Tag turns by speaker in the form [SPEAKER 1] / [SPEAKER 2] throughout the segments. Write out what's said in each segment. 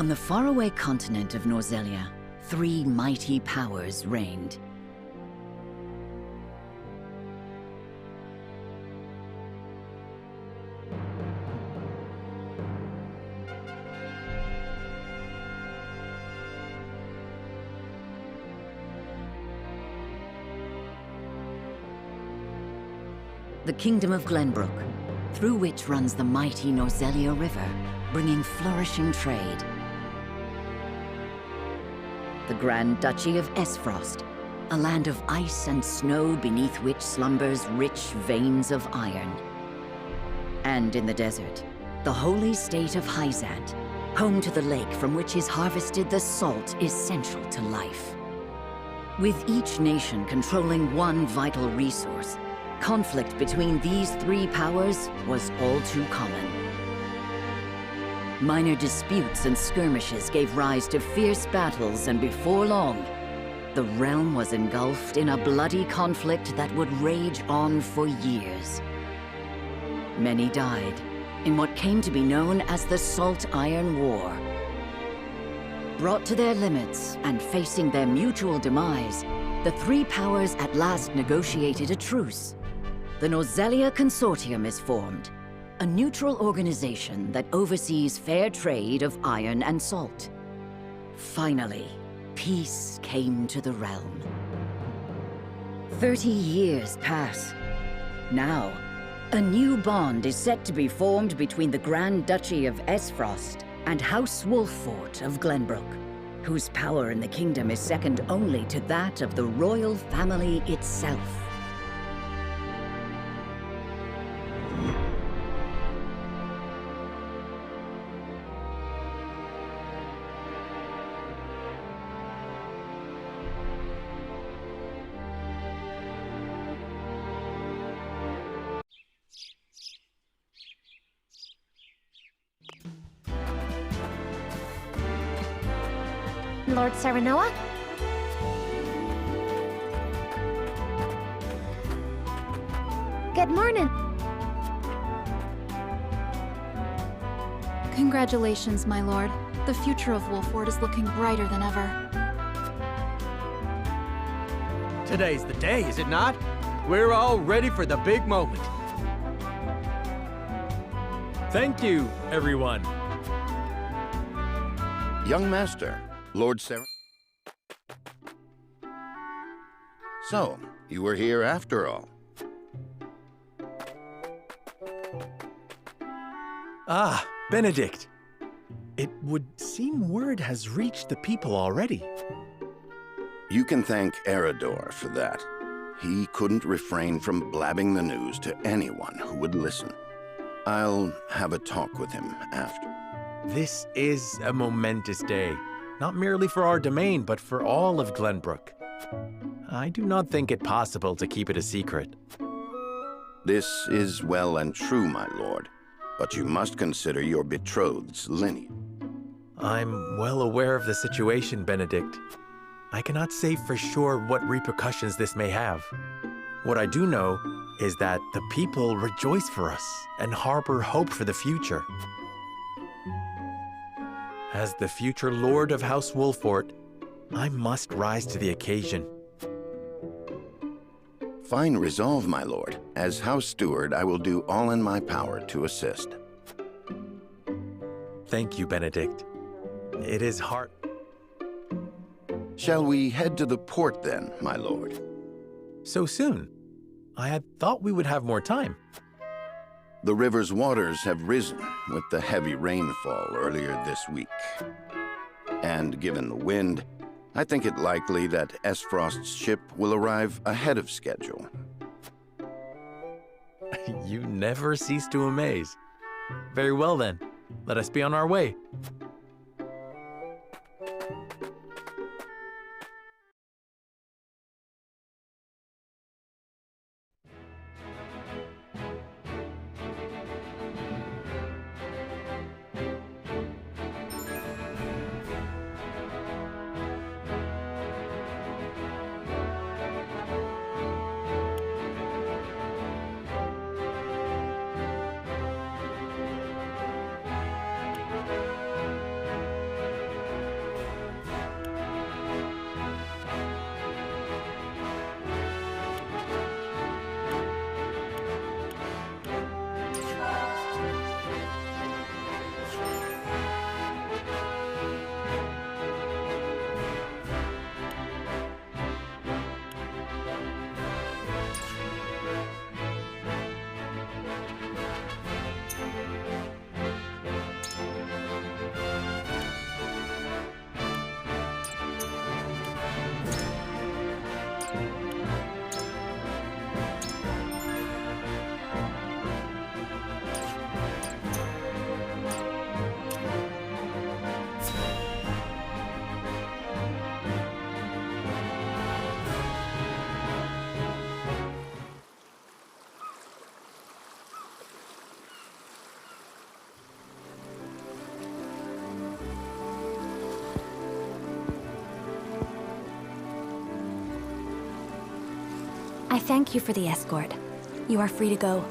[SPEAKER 1] On the faraway continent of Norzelia, three mighty powers reigned. The Kingdom of Glenbrook, through which runs the mighty Norzelia River, bringing flourishing trade. The Grand Duchy of Esfrost, a land of ice and snow beneath which slumbers rich veins of iron. And in the desert, the holy state of Hyzant, home to the lake from which is harvested the salt essential to life. With each nation controlling one vital resource, conflict between these three powers was all too common. Minor disputes and skirmishes gave rise to fierce battles, and before long, the realm was engulfed in a bloody conflict that would rage on for years. Many died in what came to be known as the Salt Iron War. Brought to their limits and facing their mutual demise, the three powers at last negotiated a truce. The Norzelia Consortium is formed, a neutral organization that oversees fair trade of iron and salt. Finally, peace came to the realm. 30 years pass. Now, a new bond is set to be formed between the Grand Duchy of Esfrost and House Wolffort of Glenbrook, whose power in the kingdom is second only to that of the royal family itself.
[SPEAKER 2] Lord Serenoa? Good morning.
[SPEAKER 3] Congratulations, my lord. The future of Wolffort is looking brighter than ever.
[SPEAKER 4] Today's the day, is it not? We're all ready for the big moment.
[SPEAKER 5] Thank you, everyone.
[SPEAKER 6] Young master, Lord Ser... So, you were here after all.
[SPEAKER 5] Ah, Benedict. It would seem word has reached the people already.
[SPEAKER 6] You can thank Eredor for that. He couldn't refrain from blabbing the news to anyone who would listen. I'll have a talk with him after.
[SPEAKER 5] This is a momentous day, not merely for our domain, but for all of Glenbrook. I do not think it possible to keep it a secret.
[SPEAKER 6] This is well and true, my lord, but you must consider your betrothed's lineage.
[SPEAKER 5] I'm well aware of the situation, Benedict. I cannot say for sure what repercussions this may have. What I do know is that the people rejoice for us and harbor hope for the future. As the future Lord of House Wolffort, I must rise to the occasion.
[SPEAKER 6] Fine resolve, my lord. As House Steward, I will do all in my power to assist.
[SPEAKER 5] Thank you, Benedict. It is hard.
[SPEAKER 6] Shall we head to the port then, my lord?
[SPEAKER 5] So soon? I had thought we would have more time.
[SPEAKER 6] The river's waters have risen with the heavy rainfall earlier this week. And given the wind, I think it likely that Esfrost's ship will arrive ahead of schedule.
[SPEAKER 5] You never cease to amaze. Very well then, let us be on our way.
[SPEAKER 7] I thank you for the escort. You are free to go.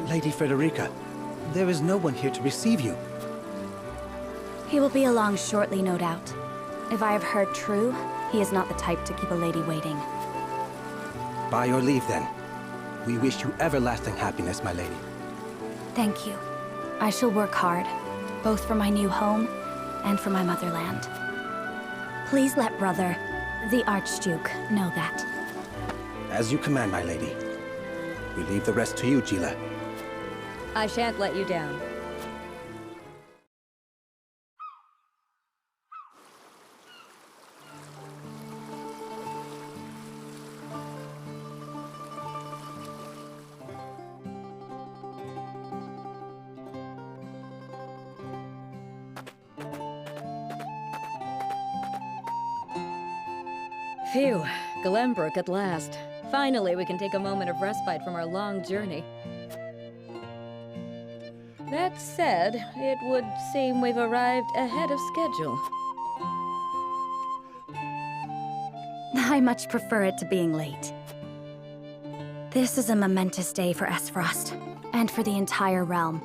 [SPEAKER 8] Lady Frederica, there is no one here to receive you.
[SPEAKER 7] He will be along shortly, no doubt. If I have heard true, he is not the type to keep a lady waiting.
[SPEAKER 8] By your leave, then. We wish you everlasting happiness, my lady.
[SPEAKER 7] Thank you. I shall work hard, both for my new home and for my motherland. Please let brother, the Archduke, know that.
[SPEAKER 8] As you command, my lady. We leave the rest to you, Jila.
[SPEAKER 9] I shan't let you down. Phew, Glenbrook at last. Finally, we can take a moment of respite from our long journey. That said, it would seem we've arrived ahead of schedule.
[SPEAKER 7] I much prefer it to being late. This is a momentous day for Esfrost, and for the entire realm.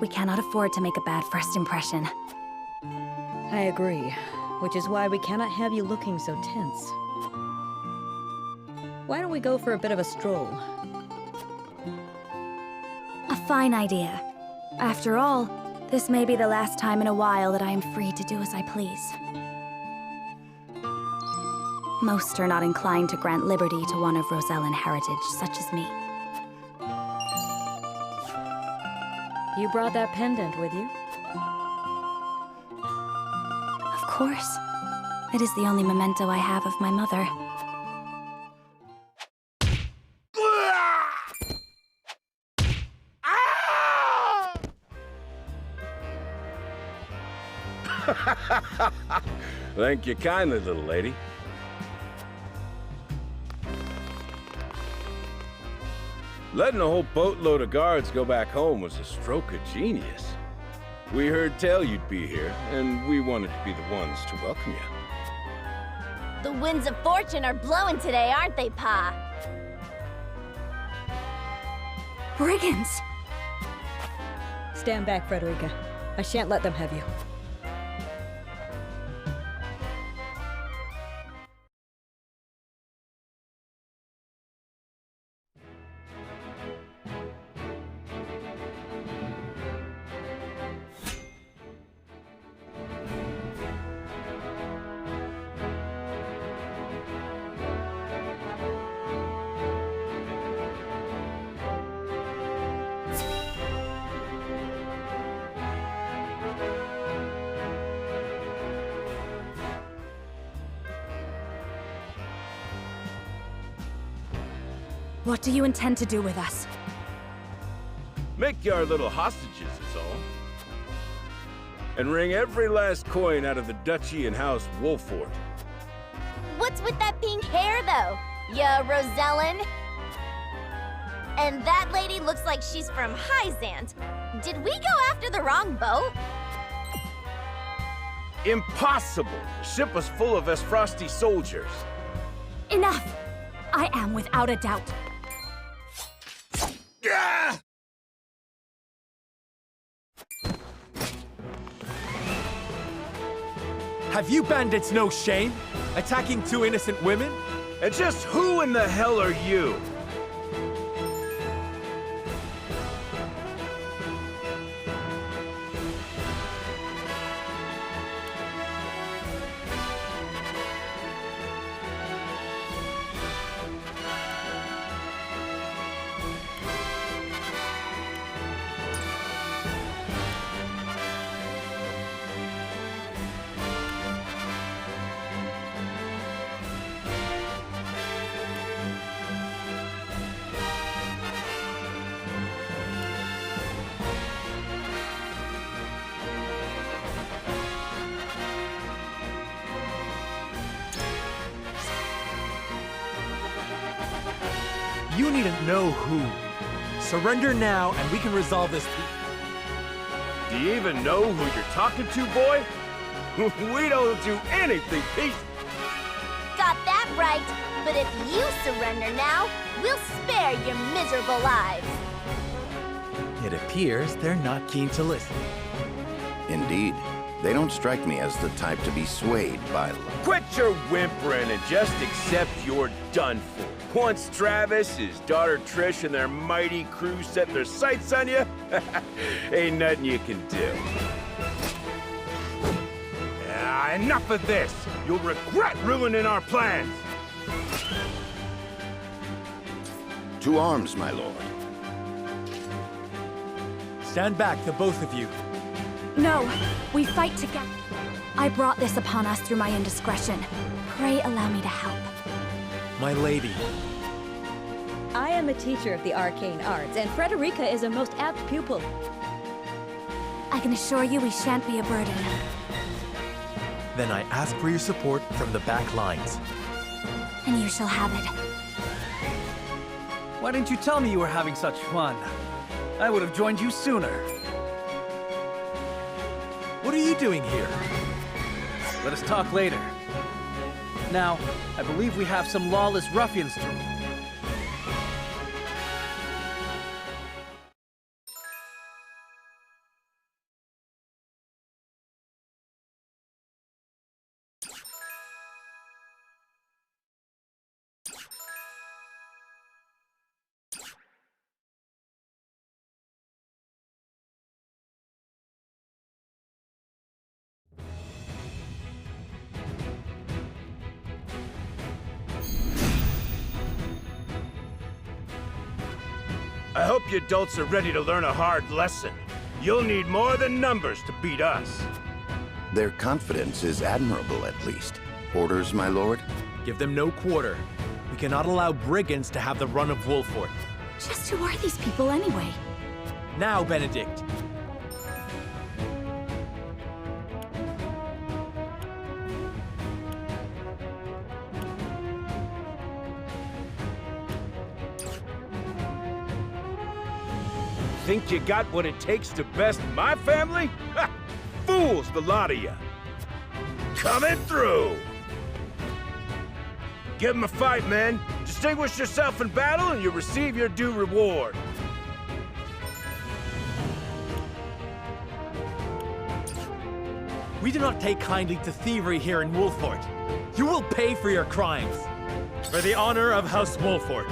[SPEAKER 7] We cannot afford to make a bad first impression.
[SPEAKER 9] I agree, which is why we cannot have you looking so tense. Why don't we go for a bit of a stroll?
[SPEAKER 7] A fine idea. After all, this may be the last time in a while that I am free to do as I please. Most are not inclined to grant liberty to one of Rosellan heritage, such as me.
[SPEAKER 9] You brought that pendant with you?
[SPEAKER 7] Of course. It is the only memento I have of my mother.
[SPEAKER 10] Thank you kindly, little lady. Letting a whole boatload of guards go back home was a stroke of genius. We heard tell you'd be here, and we wanted to be the ones to welcome you.
[SPEAKER 2] The winds of fortune are blowing today, aren't they, Pa?
[SPEAKER 7] Brigands!
[SPEAKER 9] Stand back, Frederica. I shan't let them have you.
[SPEAKER 7] What do you intend to do with us?
[SPEAKER 10] Make you our little hostages, is all. And wring every last coin out of the duchy and House Wolffort.
[SPEAKER 2] What's with that pink hair, though? Ya Rosellan? And that lady looks like she's from Hyzant. Did we go after the wrong boat?
[SPEAKER 10] Impossible! The ship was full of Esfrosti soldiers.
[SPEAKER 7] Enough! I am without a doubt.
[SPEAKER 5] Have you bandits no shame? Attacking two innocent women?
[SPEAKER 10] And just who in the hell are you?
[SPEAKER 5] You needn't know who. Surrender now, and we can resolve this.
[SPEAKER 10] Do you even know who you're talking to, boy? We don't do anything peaceful.
[SPEAKER 2] Got that right. But if you surrender now, we'll spare your miserable lives.
[SPEAKER 5] It appears they're not keen to listen.
[SPEAKER 6] Indeed, they don't strike me as the type to be swayed by love.
[SPEAKER 10] Quit your whimpering and just accept you're done for. Once Travis, his daughter Trish, and their mighty crew set their sights on you, ain't nothing you can do. Enough of this! You'll regret ruining our plans!
[SPEAKER 6] To arms, my lord.
[SPEAKER 5] Stand back, the both of you.
[SPEAKER 7] No, we fight together. I brought this upon us through my indiscretion. Pray allow me to help.
[SPEAKER 5] My lady.
[SPEAKER 9] I am a teacher of the arcane arts, and Frederica is a most apt pupil.
[SPEAKER 7] I can assure you we shan't be a burden.
[SPEAKER 5] Then I ask for your support from the back lines.
[SPEAKER 7] And you shall have it.
[SPEAKER 4] Why didn't you tell me you were having such fun? I would have joined you sooner.
[SPEAKER 5] What are you doing here?
[SPEAKER 4] Let us talk later. Now, I believe we have some lawless ruffians to...
[SPEAKER 10] I hope you adults are ready to learn a hard lesson. You'll need more than numbers to beat us.
[SPEAKER 6] Their confidence is admirable, at least. Orders, my lord?
[SPEAKER 5] Give them no quarter. We cannot allow brigands to have the run of Wolfort.
[SPEAKER 7] Just who are these people anyway?
[SPEAKER 5] Now, Benedict.
[SPEAKER 10] Think you got what it takes to best my family? Ha! Fools, the lot of you. Coming through! Give 'em a fight, men. Distinguish yourself in battle and you receive your due reward.
[SPEAKER 5] We do not take kindly to thievery here in Wolfort. You will pay for your crimes. For the honor of House Wolfort.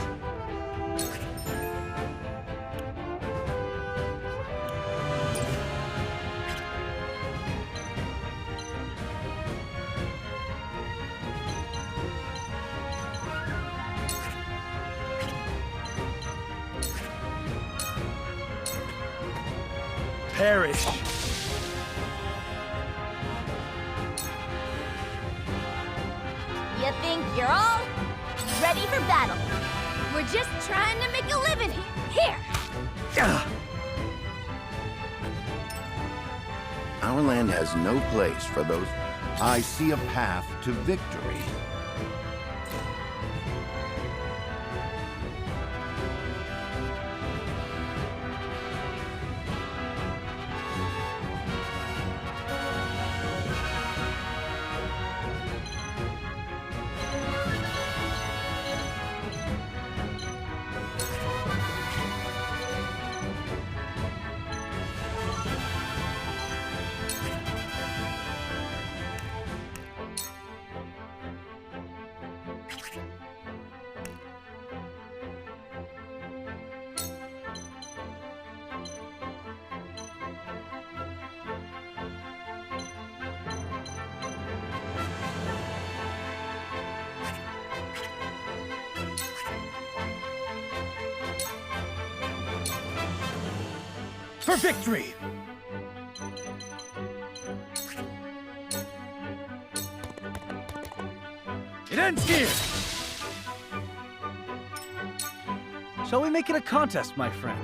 [SPEAKER 5] Perish.
[SPEAKER 2] You think you're all ready for battle? We're just trying to make a living here.
[SPEAKER 6] Our land has no place for those. I see a path to victory.
[SPEAKER 4] For victory! It ends here! Shall we make it a contest, my friend?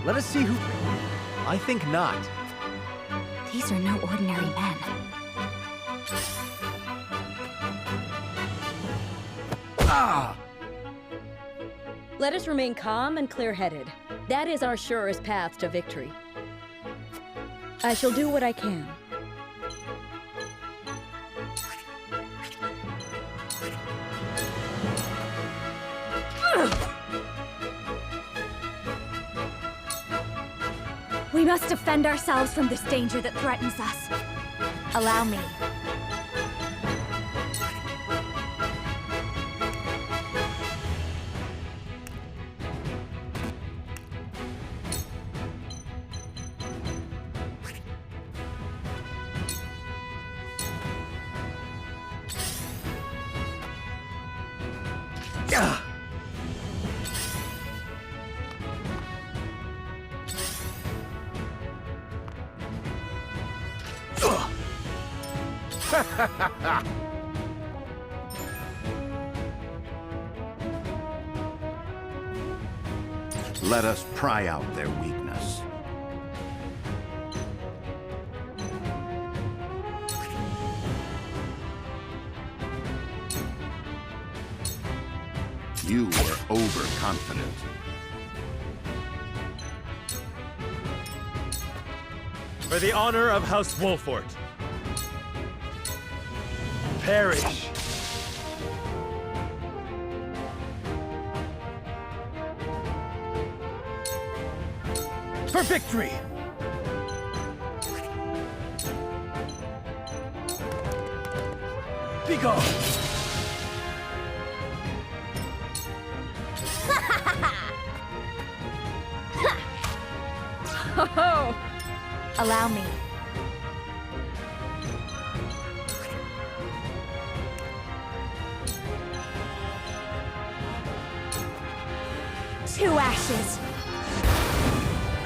[SPEAKER 4] Let us see who...
[SPEAKER 5] I think not.
[SPEAKER 7] These are no ordinary men.
[SPEAKER 4] Ah!
[SPEAKER 9] Let us remain calm and clear-headed. That is our surest path to victory. I shall do what I can.
[SPEAKER 7] must defend ourselves from this danger that threatens us. Allow me.
[SPEAKER 6] Let us pry out their weakness. You were overconfident.
[SPEAKER 5] For the honor of House Wolfort. Perish.
[SPEAKER 4] For victory! Be gone!
[SPEAKER 7] Allow me. Two ashes.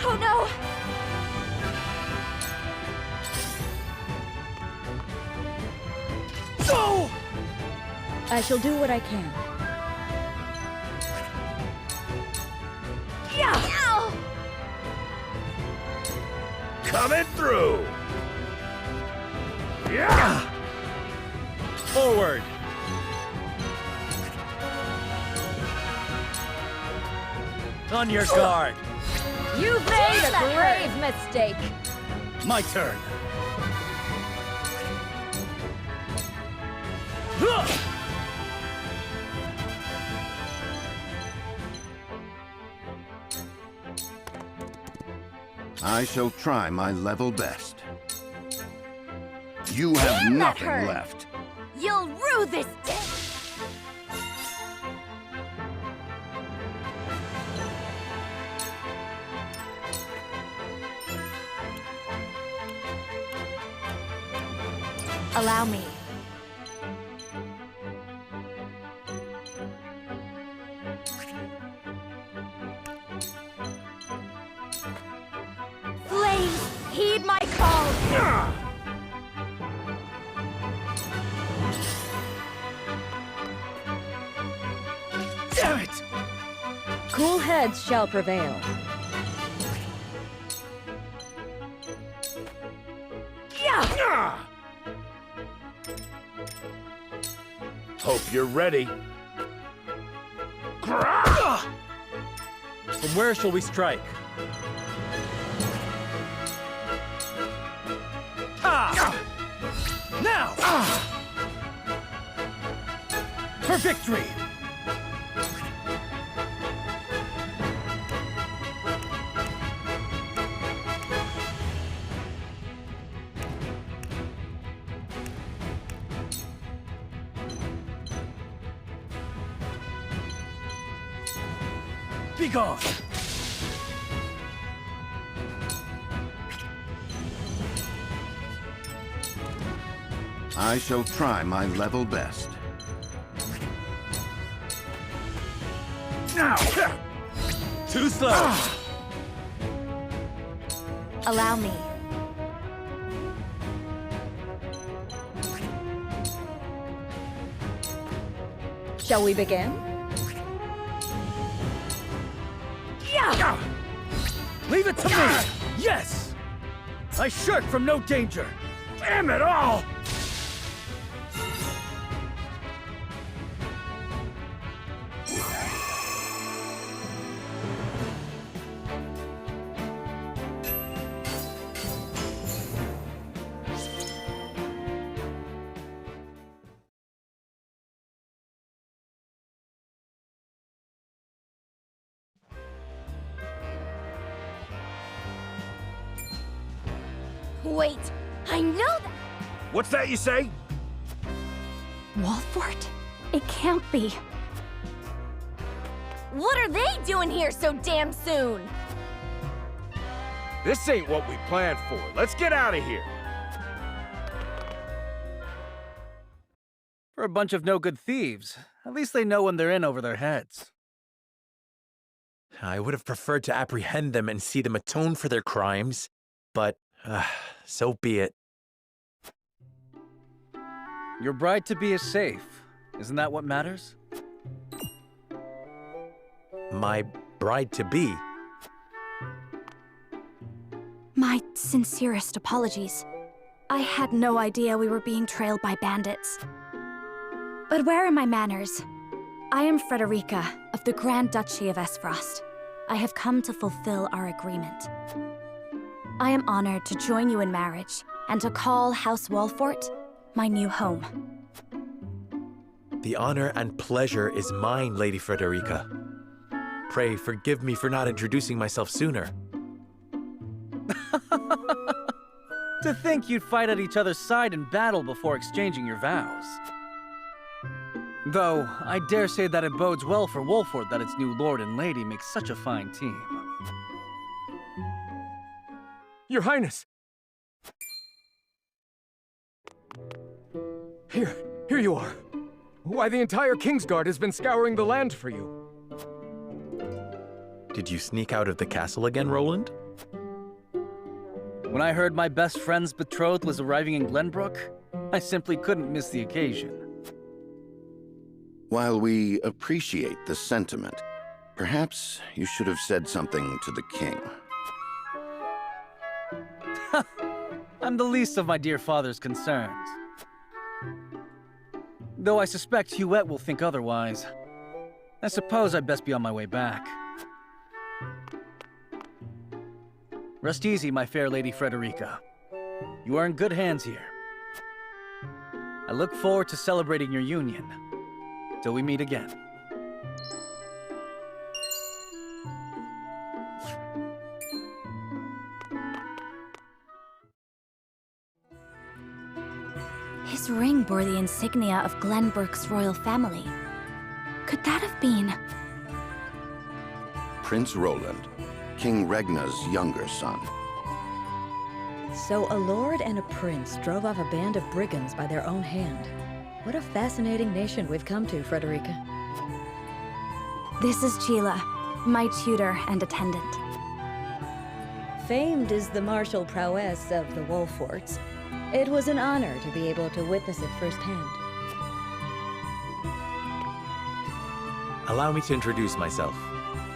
[SPEAKER 7] Oh no!
[SPEAKER 4] Go!
[SPEAKER 9] I shall do what I can.
[SPEAKER 2] Ow!
[SPEAKER 10] Coming through!
[SPEAKER 4] Forward! On your guard!
[SPEAKER 9] You've made a grave mistake.
[SPEAKER 4] My turn!
[SPEAKER 6] I shall try my level best. You have
[SPEAKER 2] Damn, that
[SPEAKER 6] nothing
[SPEAKER 2] hurt.
[SPEAKER 6] left.
[SPEAKER 2] You'll rue this day!
[SPEAKER 7] Allow me. Flames, heed my call!
[SPEAKER 4] Damn it!
[SPEAKER 9] Cool heads shall prevail.
[SPEAKER 10] Hope you're ready.
[SPEAKER 4] From where shall we strike? Now! For victory! Be gone!
[SPEAKER 6] I shall try my level best.
[SPEAKER 4] Now! Too slow!
[SPEAKER 7] Allow me.
[SPEAKER 9] Shall we begin?
[SPEAKER 4] Leave it to me! Yes! I shirk from no danger! Damn it all!
[SPEAKER 2] Wait, I know that!
[SPEAKER 10] What's that you say?
[SPEAKER 7] Wolfort? It can't be.
[SPEAKER 2] What are they doing here so damn soon?
[SPEAKER 10] This ain't what we planned for. Let's get out of here.
[SPEAKER 4] For a bunch of no-good thieves, at least they know when they're in over their heads.
[SPEAKER 5] I would have preferred to apprehend them and see them atone for their crimes, but so be it.
[SPEAKER 4] Your bride-to-be is safe. Isn't that what matters?
[SPEAKER 5] My bride-to-be?
[SPEAKER 7] My sincerest apologies. I had no idea we were being trailed by bandits. But where are my manners? I am Frederica of the Grand Duchy of Esfrost. I have come to fulfill our agreement. I am honored to join you in marriage and to call House Wolfort my new home.
[SPEAKER 5] The honor and pleasure is mine, Lady Frederica. Pray forgive me for not introducing myself sooner.
[SPEAKER 4] To think you'd fight at each other's side in battle before exchanging your vows. Though, I dare say that it bodes well for Wolfort that its new lord and lady make such a fine team.
[SPEAKER 11] Your Highness! Here you are. Why, the entire Kingsguard has been scouring the land for you.
[SPEAKER 5] Did you sneak out of the castle again, Roland?
[SPEAKER 4] When I heard my best friend's betrothed was arriving in Glenbrook, I simply couldn't miss the occasion.
[SPEAKER 6] While we appreciate the sentiment, perhaps you should have said something to the king.
[SPEAKER 4] I'm the least of my dear father's concerns. Though I suspect Huette will think otherwise. I suppose I'd best be on my way back. Rest easy, my fair Lady Frederica. You are in good hands here. I look forward to celebrating your union. Till we meet again.
[SPEAKER 7] His ring bore the insignia of Glenbrook's royal family. Could that have been...
[SPEAKER 6] Prince Roland, King Regna's younger son.
[SPEAKER 9] So a lord and a prince drove off a band of brigands by their own hand. What a fascinating nation we've come to, Frederica.
[SPEAKER 7] This is Sheila, my tutor and attendant.
[SPEAKER 9] Famed is the martial prowess of the Wolforts. It was an honor to be able to witness it firsthand.
[SPEAKER 5] Allow me to introduce myself.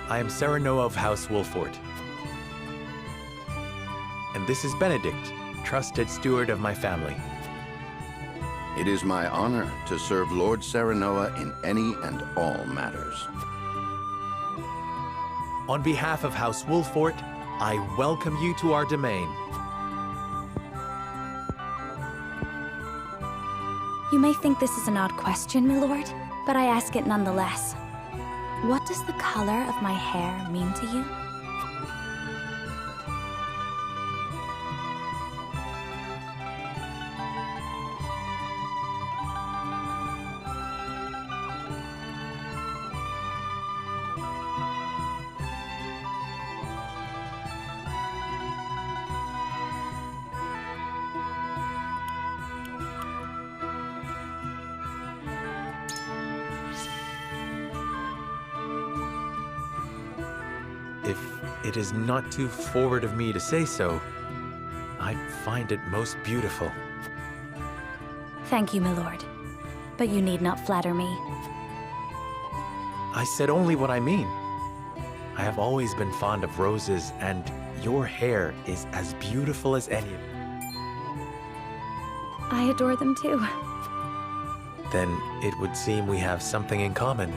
[SPEAKER 5] I am Serenoa of House Wolfort. And this is Benedict, trusted steward of my family.
[SPEAKER 6] It is my honor to serve Lord Serenoa in any and all matters.
[SPEAKER 5] On behalf of House Wolfort, I welcome you to our domain.
[SPEAKER 7] You may think this is an odd question, my lord, but I ask it nonetheless. What does the color of my hair mean to you?
[SPEAKER 5] If it is not too forward of me to say so, I find it most beautiful.
[SPEAKER 7] Thank you, my lord. But you need not flatter me.
[SPEAKER 5] I said only what I mean. I have always been fond of roses, and your hair is as beautiful as any of them.
[SPEAKER 7] I adore them too.
[SPEAKER 5] Then it would seem we have something in common.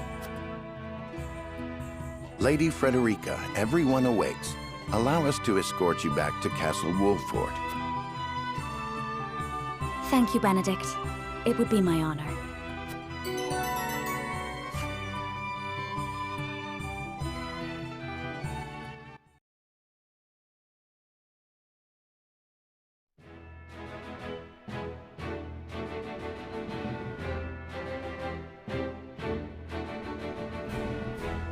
[SPEAKER 6] Lady Frederica, everyone awaits. Allow us to escort you back to Castle Wolfort.
[SPEAKER 7] Thank you, Benedict. It would be my honor.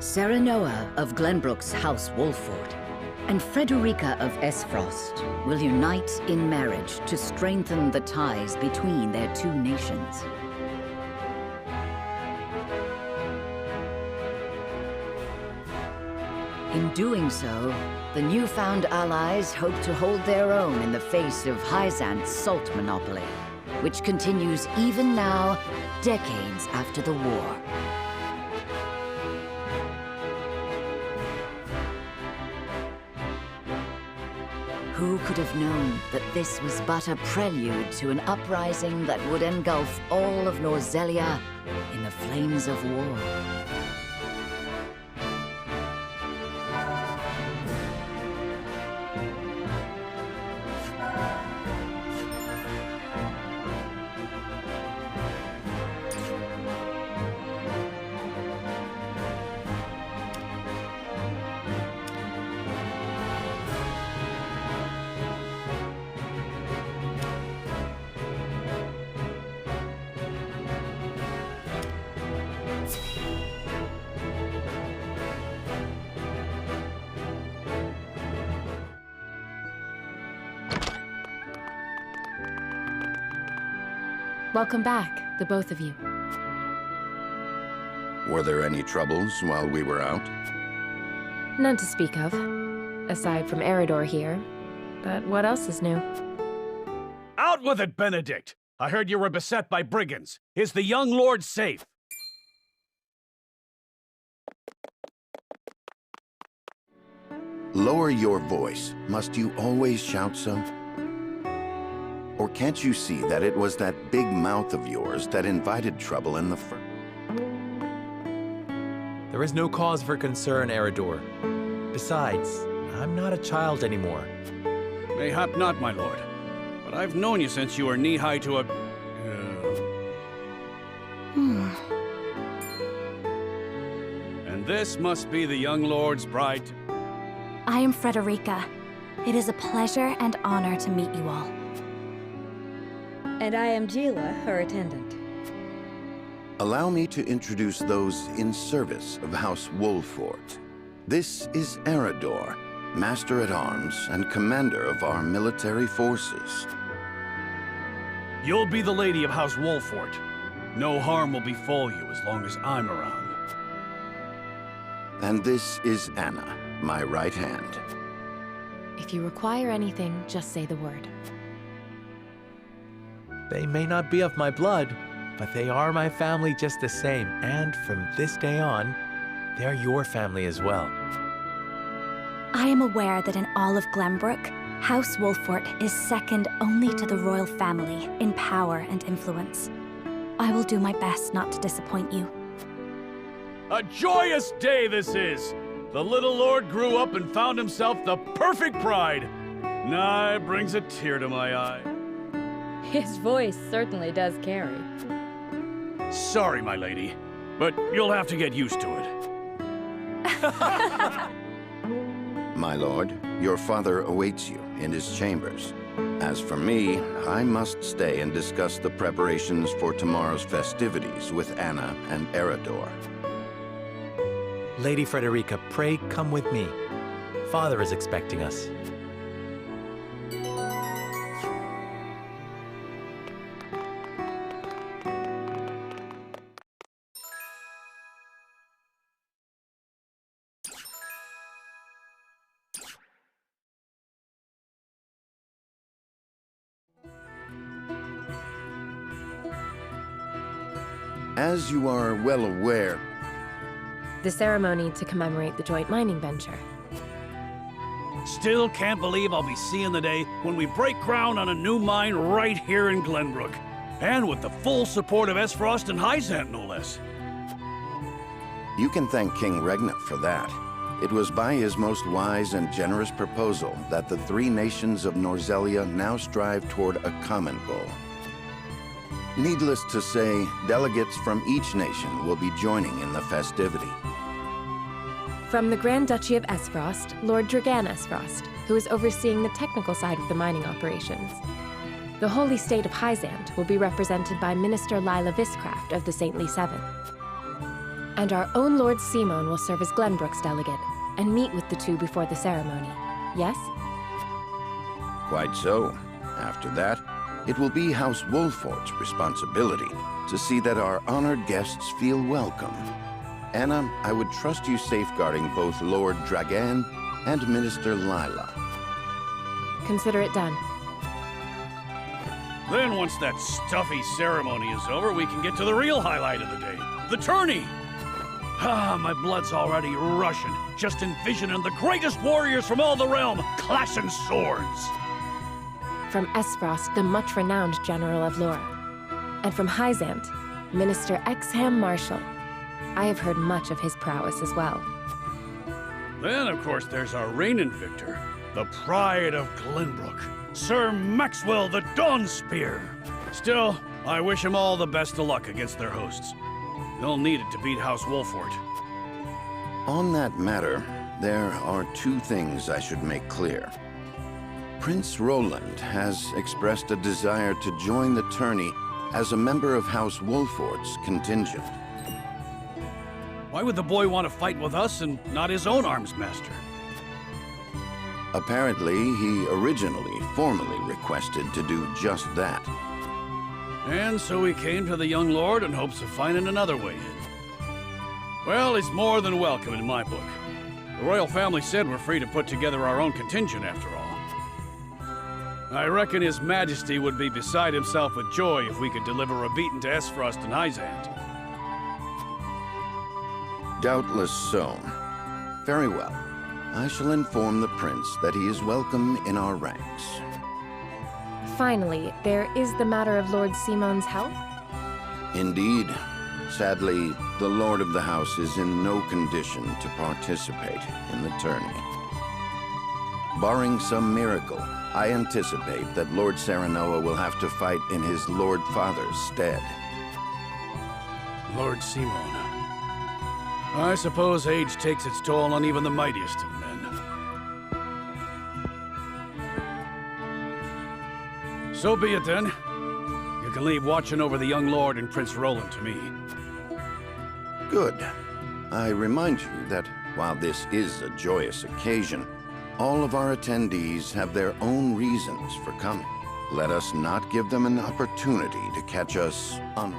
[SPEAKER 1] Serenoa of Glenbrook's House Wolford and Frederica of Esfrost will unite in marriage to strengthen the ties between their two nations. In doing so, the newfound allies hope to hold their own in the face of Hyzant's salt monopoly, which continues even now, decades after the war. Who could have known that this was but a prelude to an uprising that would engulf all of Norzelia in the flames of war?
[SPEAKER 12] Welcome back, the both of you.
[SPEAKER 6] Were there any troubles while we were out?
[SPEAKER 12] None to speak of, aside from Eredor here. But what else is new?
[SPEAKER 13] Out with it, Benedict! I heard you were beset by brigands. Is the young lord safe?
[SPEAKER 6] Lower your voice. Must you always shout so? Or can't you see that it was that big mouth of yours that invited trouble in the first?
[SPEAKER 5] There is no cause for concern, Eredor. Besides, I'm not a child anymore.
[SPEAKER 13] Mayhap not, my lord. But I've known you since you were knee-high to a... And this must be the young lord's bride.
[SPEAKER 7] I am Frederica. It is a pleasure and honor to meet you all.
[SPEAKER 9] And I am Gila, her attendant.
[SPEAKER 6] Allow me to introduce those in service of House Wolford. This is Eredor, Master-at-Arms and Commander of our military forces.
[SPEAKER 13] You'll be the lady of House Wolford. No harm will befall you as long as I'm around.
[SPEAKER 6] And this is Anna, my right hand.
[SPEAKER 12] If you require anything, just say the word.
[SPEAKER 5] They may not be of my blood, but they are my family just the same. And from this day on, they're your family as well.
[SPEAKER 7] I am aware that in all of Glenbrook, House Wolford is second only to the royal family in power and influence. I will do my best not to disappoint you.
[SPEAKER 13] A joyous day this is! The little lord grew up and found himself the perfect bride. Nigh brings a tear to my eye.
[SPEAKER 9] His voice certainly does carry.
[SPEAKER 13] Sorry, my lady, but you'll have to get used to it.
[SPEAKER 6] My lord, your father awaits you in his chambers. As for me, I must stay and discuss the preparations for tomorrow's festivities with Anna and Eredor.
[SPEAKER 5] Lady Frederica, pray come with me. Father is expecting us.
[SPEAKER 6] As you are well aware,
[SPEAKER 12] The ceremony to commemorate the joint mining venture.
[SPEAKER 13] Still can't believe I'll be seeing the day when we break ground on a new mine right here in Glenbrook. And with the full support of Esfrost and Hyzant, no less.
[SPEAKER 6] you can thank King Regnant for that. It was by his most wise and generous proposal that the three nations of Norzelia now strive toward a common goal. Needless to say, delegates from each nation will be joining in the festivity.
[SPEAKER 12] From the Grand Duchy of Esfrost, Lord Dragan Esfrost, who is overseeing the technical side of the mining operations. The Holy State of Hyzant will be represented by Minister Lila Viscraft of the Saintly Seven. And our own Lord Simon will serve as Glenbrook's delegate and meet with the two before the ceremony. Yes?
[SPEAKER 6] Quite so. After that, it will be House Wolfort's responsibility to see that our honored guests feel welcome. Anna, I would trust you safeguarding both Lord Dragan and Minister Lila.
[SPEAKER 12] Consider it done.
[SPEAKER 13] Then once that stuffy ceremony is over, we can get to the real highlight of the day. The tourney! Ah, my blood's already rushing, just envisioning the greatest warriors from all the realm clashing swords.
[SPEAKER 12] From Esfrost, the much-renowned General of Lora. And from Hyzant, Minister Exham Marshal. I have heard much of his prowess as well.
[SPEAKER 13] Then, of course, there's our reigning victor, the pride of Glenbrook, Sir Maxwell the Dawnspear. Still, I wish him all the best of luck against their hosts. They'll need it to beat House Wolfort.
[SPEAKER 6] On that matter, there are two things I should make clear. Prince Roland has expressed a desire to join the tourney as a member of House Wolfort's contingent.
[SPEAKER 13] Why would the boy want to fight with us and not his own arms master?
[SPEAKER 6] Apparently, he originally formally requested to do just that.
[SPEAKER 13] And so he came to the young lord in hopes of finding another way in. Well, he's more than welcome in my book. The royal family said we're free to put together our own contingent after all. I reckon His Majesty would be beside himself with joy if we could deliver a beating to Esfrost and Hyzant.
[SPEAKER 6] Doubtless so. Very well. I shall inform the prince that he is welcome in our ranks.
[SPEAKER 12] Finally, there is the matter of Lord Simon's health?
[SPEAKER 6] Indeed. Sadly, the Lord of the House is in no condition to participate in the tourney. Barring some miracle, I anticipate that Lord Serenoa will have to fight in his Lord Father's stead.
[SPEAKER 13] Lord Simon. I suppose age takes its toll on even the mightiest of men. So be it then. You can leave watching over the young lord and Prince Roland to me.
[SPEAKER 6] Good. I remind you that while this is a joyous occasion, all of our attendees have their own reasons for coming. Let us not give them an opportunity to catch us on